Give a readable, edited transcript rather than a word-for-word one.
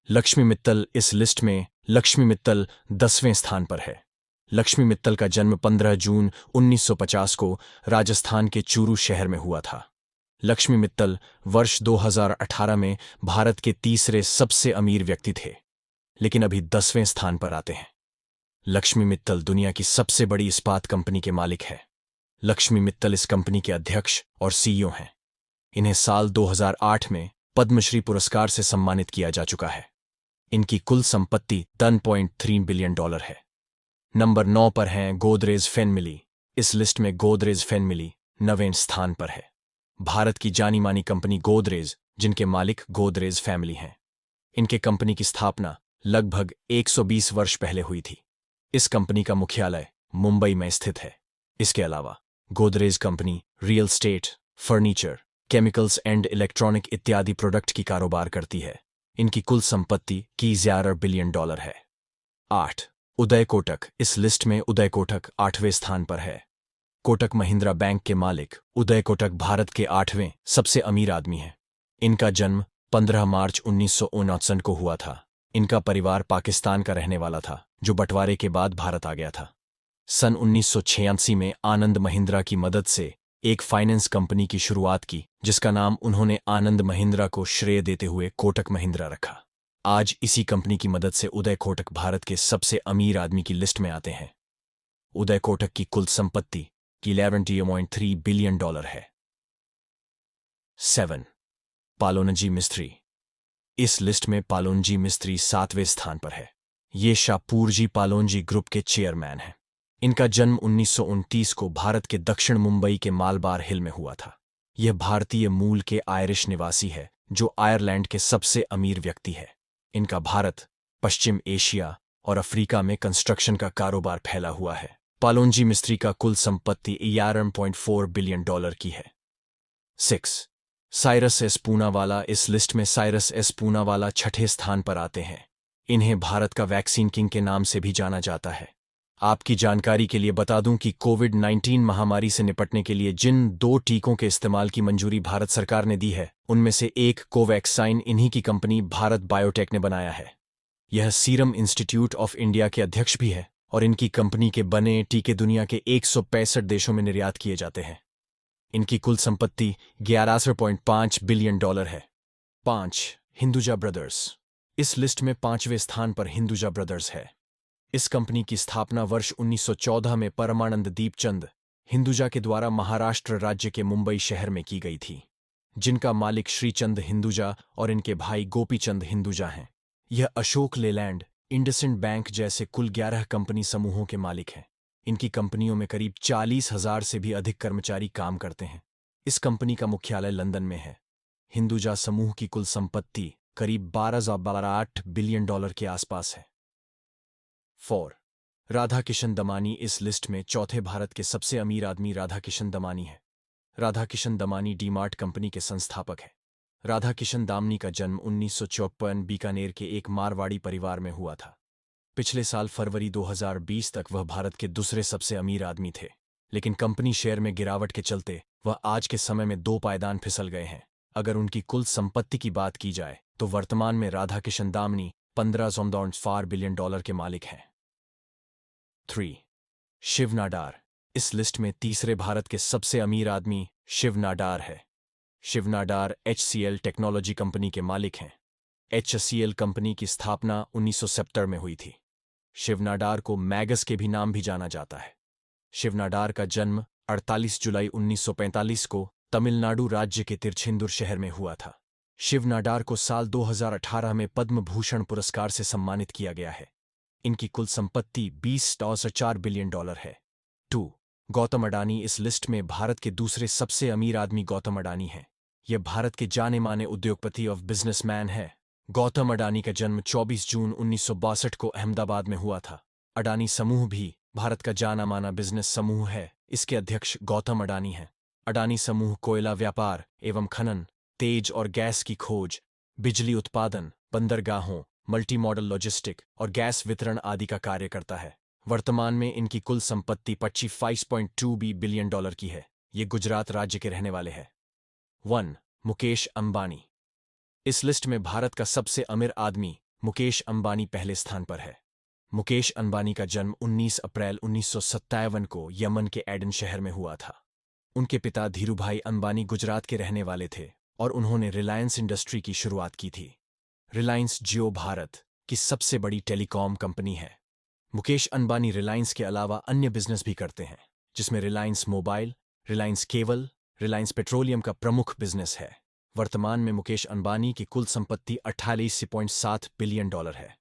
लक्ष्मी मित्तल इस लिस्ट में लक्ष्मी मित्तल 10वें स्थान पर है। लक्ष्मी मित्तल का जन्म 15 जून 1950 को राजस्थान के चूरू शहर में हुआ था। लक्ष्मी मित्तल वर्ष 2018 में भारत के तीसरे सबसे अमीर व्यक्ति थे, लेकिन अभी 10वें स्थान पर आते हैं। लक्ष्मी मित्तल दुनिया की सबसे बड़ी इस्पात कंपनी के मालिक है। लक्ष्मी मित्तल इस कंपनी के अध्यक्ष और सीईओ हैं। इन्हें साल 2008 में पद्मश्री पुरस्कार से सम्मानित किया जा चुका है। इनकी कुल संपत्ति $10.3 बिलियन है। नंबर 9 पर हैं गोदरेज फैमिली। इस लिस्ट में गोदरेज फैमिली 9वें स्थान पर है। भारत की जानी मानी कंपनी गोदरेज, जिनके मालिक गोदरेज फैमिली हैं। इनके कंपनी की स्थापना लगभग 120 वर्ष पहले हुई थी। इस कंपनी का मुख्यालय मुंबई में स्थित है। इसके अलावा Godrej company real estate, furniture, chemicals and electronic इत्यादि प्रोडक्ट की कारोबार करती है। इनकी कुल संपत्ति की $11 बिलियन है। 8. उदय कोटक। इस लिस्ट में उदय कोटक 8वें स्थान पर है। कोटक महिंद्रा बैंक के मालिक उदय कोटक भारत के 8वें सबसे अमीर आदमी हैं। इनका जन्म 15 मार्च 1959 को हुआ था। इनका परिवार पाकिस्तान का रहने वाला था, जो बंटवारे के बाद भारत आ गया था। सन 1986 में आनंद महिंद्रा की मदद से एक फाइनेंस कंपनी की शुरुआत की, जिसका नाम उन्होंने आनंद महिंद्रा को श्रेय देते हुए कोटक महिंद्रा रखा। आज इसी कंपनी की मदद से उदय कोटक भारत के सबसे अमीर आदमी की लिस्ट में आते हैं। उदय कोटक की कुल संपत्ति की $11.3 बिलियन है। 7. पालोनजी मिस्त्री। इस लिस्ट में पालोनजी मिस्त्री 7वें स्थान पर है। ये शाहपुरजी पालोनजी ग्रुप के चेयरमैन हैं। इनका जन्म 1929 को भारत के दक्षिण मुंबई के मालबार हिल में हुआ था। यह भारतीय मूल के आयरिश निवासी है, जो आयरलैंड के सबसे अमीर व्यक्ति है। इनका भारत, पश्चिम एशिया और अफ्रीका में कंस्ट्रक्शन का कारोबार फैला हुआ है। पालोनजी मिस्त्री का कुल संपत्ति $11.4 बिलियन की है। 6. Cyrus S Poonawalla. इस लिस्ट में साइरस एस पूनावाला 6ठे स्थान पर आते हैं। इन्हें भारत का वैक्सीन किंग के नाम से भी जाना जाता है। आपकी जानकारी के लिए बता दूं कि कोविड-19 महामारी से निपटने के लिए जिन 2 टीकों के इस्तेमाल की मंजूरी भारत सरकार ने दी है, उनमें से एक कोवैक्साइन इन्हीं की कंपनी भारत बायोटेक ने बनाया है। यह सीरम इंस्टीट्यूट ऑफ इंडिया के अध्यक्ष भी है और इनकी कंपनी के बने टीके दुनिया के 165 देशों में निर्यात किए जाते हैं। इनकी कुल संपत्ति $11.5 बिलियन है। 5. हिंदुजा ब्रदर्स। इस लिस्ट में 5वें स्थान पर हिंदुजा ब्रदर्स है। इस कंपनी की स्थापना वर्ष 1914 में परमानंद दीपचंद हिंदुजा के द्वारा महाराष्ट्र राज्य के मुंबई शहर में की गई थी, जिनका मालिक श्रीचंद हिंदुजा और इनके भाई गोपीचंद हिंदुजा हैं। यह अशोक लेलैंड, इंडसइंड बैंक जैसे कुल 11 कंपनी समूहों के मालिक हैं। इनकी कंपनियों में करीब 40,000 से भी अधिक कर्मचारी काम करते हैं। इस कंपनी का मुख्यालय लंदन में है। हिंदुजा समूह की कुल संपत्ति करीब $12.8 बिलियन के आसपास है। 4. राधाकिशन दमानी। इस लिस्ट में चौथे भारत के सबसे अमीर आदमी राधाकिशन दमानी है। राधाकिशन दमानी डीमार्ट कंपनी के संस्थापक हैं। राधाकिशन दामनी का जन्म 1954 बीकानेर के एक मारवाड़ी परिवार में हुआ था। पिछले साल फरवरी 2020 तक वह भारत के दूसरे सबसे अमीर आदमी थे, लेकिन कंपनी शेयर में गिरावट के चलते वह आज के समय में 2 पायदान फिसल गए हैं। अगर उनकी कुल संपत्ति की बात की जाए तो वर्तमान में राधाकिशन दामनी $15.4 बिलियन के मालिक हैं। 3. शिव नाडार। इस लिस्ट में तीसरे भारत के सबसे अमीर आदमी शिव नाडार है। Shiv Nadar HCL technology company के मालिक हैं। HCL कंपनी की स्थापना 1970 में हुई थी। शिव नाडार को मैगस के भी नाम भी जाना जाता है। शिव नाडार का जन्म 48 जुलाई 1945 को तमिलनाडु राज्य के तिरछिंदुर शहर में हुआ था। शिव नाडार को साल 2018 में पद्म भूषण पुरस्कार से सम्मानित किया गया है। इनकी कुल संपत्ति $20.4 बिलियन है। 2. गौतम अडानी। इस लिस्ट में भारत के दूसरे सबसे अमीर आदमी गौतम अडानी हैं। यह भारत के जाने माने उद्योगपति और बिजनेसमैन है। गौतम अडानी का जन्म 24 जून 1962 को अहमदाबाद में हुआ था। अडानी समूह भी भारत का जाना माना बिजनेस समूह है। इसके अध्यक्ष गौतम अडानी हैं। अडानी समूह कोयला व्यापार एवं खनन, तेज और गैस की खोज, बिजली उत्पादन, बंदरगाहों, मल्टी मॉडल लॉजिस्टिक और गैस वितरण आदि का कार्य करता है। वर्तमान में इनकी कुल संपत्ति $25.2 बिलियन की है। ये गुजरात राज्य के रहने वाले हैं। 1. मुकेश अंबानी। इस लिस्ट में भारत का सबसे अमीर आदमी मुकेश अंबानी पहले स्थान पर है। मुकेश अंबानी का जन्म 19 अप्रैल 1957 को यमन के एडन शहर में हुआ था। उनके पिता धीरूभाई अंबानी गुजरात के रहने वाले थे और उन्होंने रिलायंस इंडस्ट्री की शुरुआत की थी। रिलायंस जियो भारत की सबसे बड़ी टेलीकॉम कंपनी है। मुकेश अंबानी रिलायंस के अलावा अन्य बिजनेस भी करते हैं, जिसमें Reliance mobile, Reliance cable, Reliance petroleum का प्रमुख बिजनेस है। वर्तमान में मुकेश अंबानी की कुल संपत्ति $48.7 बिलियन है।